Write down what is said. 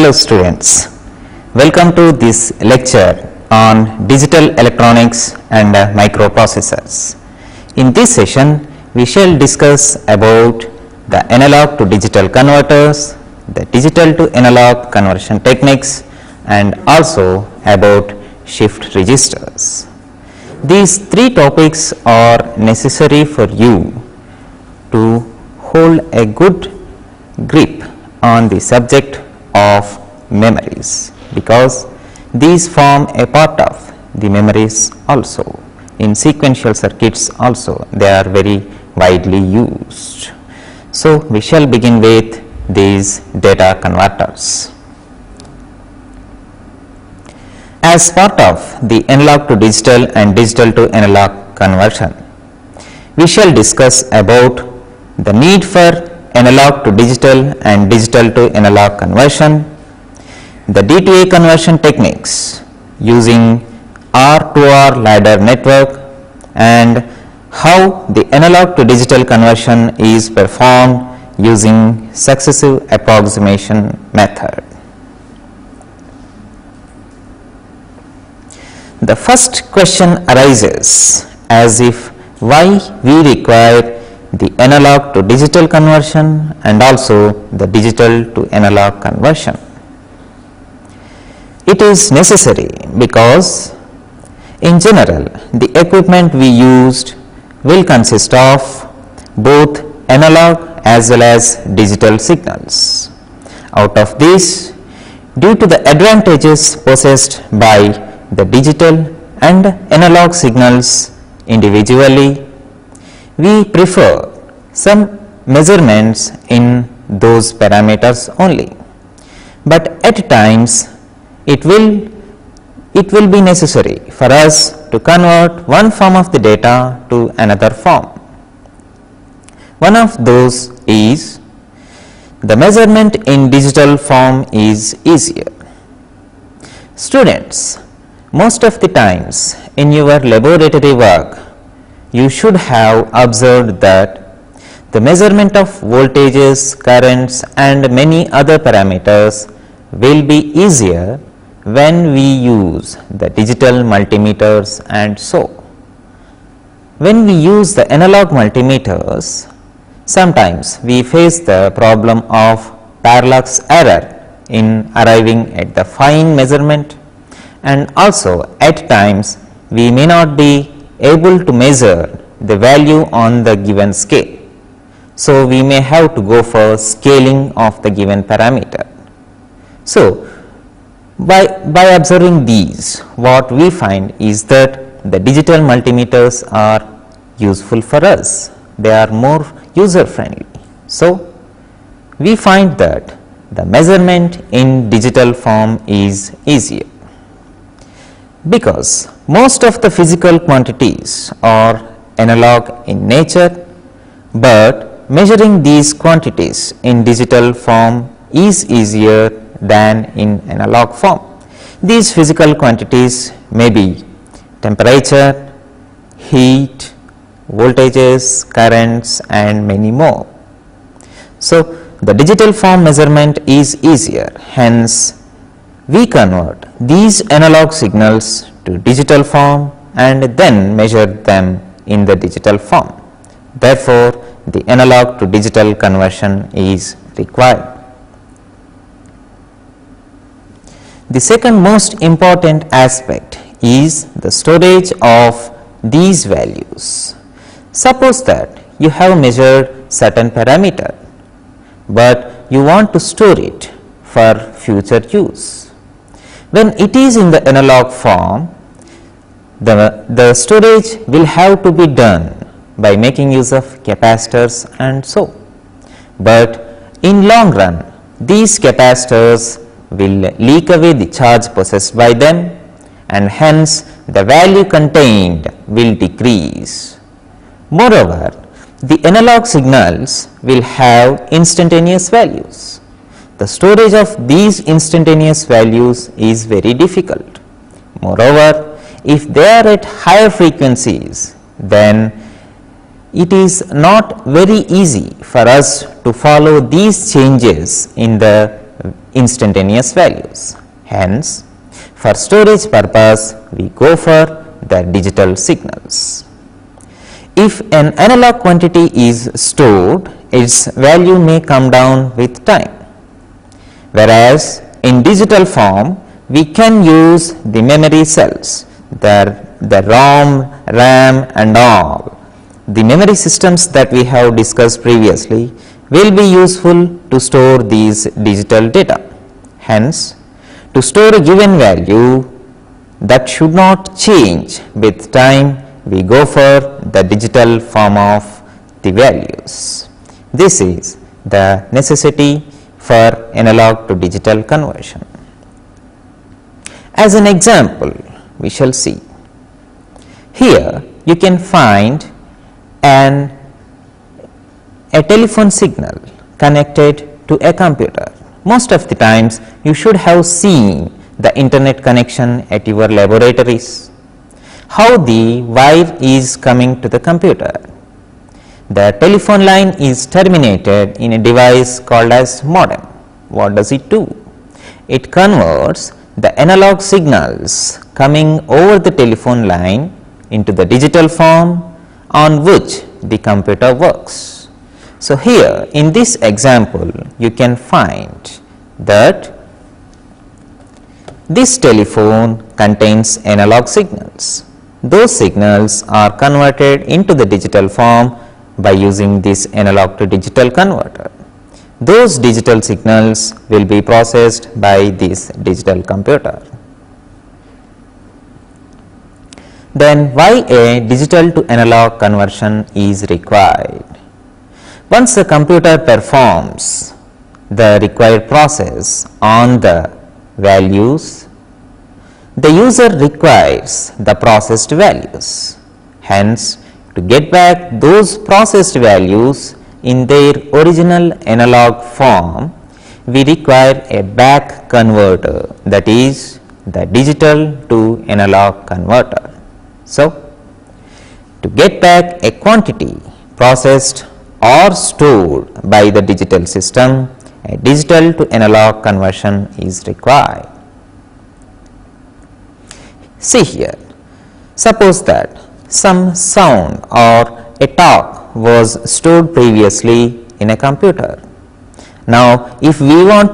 Hello students, welcome to this lecture on digital electronics and microprocessors. In this session, we shall discuss about the analog to digital converters, the digital to analog conversion techniques, and also about shift registers. These three topics are necessary for you to hold a good grip on the subject of memories, because these form a part of the memories also. In sequential circuits also they are very widely used. So, we shall begin with these data converters. As part of the analog to digital and digital to analog conversion, we shall discuss about the need for analog to digital and digital to analog conversion, the D2A conversion techniques using R2R ladder network, and how the analog to digital conversion is performed using successive approximation method. The first question arises as if why we require the analog to digital conversion and also the digital to analog conversion. It is necessary because in general the equipment we used will consist of both analog as well as digital signals. Out of this, due to the advantages possessed by the digital and analog signals individually, we prefer some measurements in those parameters only, but at times it will be necessary for us to convert one form of the data to another form. One of those is the measurement in digital form is easier. Students, most of the times in your laboratory work, you should have observed that the measurement of voltages, currents and many other parameters will be easier when we use the digital multimeters and so. When we use the analog multimeters, sometimes we face the problem of parallax error in arriving at the fine measurement, and also at times we may not be able to measure the value on the given scale. So, we may have to go for scaling of the given parameter. So, by observing these, what we find is that the digital multimeters are useful for us, they are more user friendly. So, we find that the measurement in digital form is easier, because most of the physical quantities are analog in nature, but measuring these quantities in digital form is easier than in analog form. These physical quantities may be temperature, heat, voltages, currents and many more. So, the digital form measurement is easier, hence we convert these analog signals to digital form and then measure them in the digital form. Therefore, the analog to digital conversion is required. The second most important aspect is the storage of these values. Suppose that you have measured certain parameter, but you want to store it for future use. When it is in the analog form, the storage will have to be done by making use of capacitors and so. But in long run, these capacitors will leak away the charge possessed by them, and hence the value contained will decrease. Moreover, the analog signals will have instantaneous values. The storage of these instantaneous values is very difficult. Moreover, if they are at higher frequencies, then it is not very easy for us to follow these changes in the instantaneous values. Hence, for storage purpose, we go for the digital signals. If an analog quantity is stored, its value may come down with time, whereas in digital form, we can use the memory cells, the ROM, RAM and all. The memory systems that we have discussed previously will be useful to store these digital data. Hence, to store a given value that should not change with time, we go for the digital form of the values. This is the necessity for analog to digital conversion. As an example, we shall see. Here you can find a telephone signal connected to a computer. Most of the times you should have seen the internet connection at your laboratories. How the wire is coming to the computer. The telephone line is terminated in a device called as modem. What does it do? It converts the analog signals coming over the telephone line into the digital form on which the computer works. So, here in this example you can find that this telephone contains analog signals. Those signals are converted into the digital form by using this analog to digital converter. Those digital signals will be processed by this digital computer. Then why a digital to analog conversion is required? Once the computer performs the required process on the values, the user requires the processed values. Hence, to get back those processed values in their original analog form, we require a back converter, that is the digital to analog converter. So, to get back a quantity processed or stored by the digital system, a digital to analog conversion is required. See here, suppose that some sound or a talk was stored previously in a computer. Now, if we want to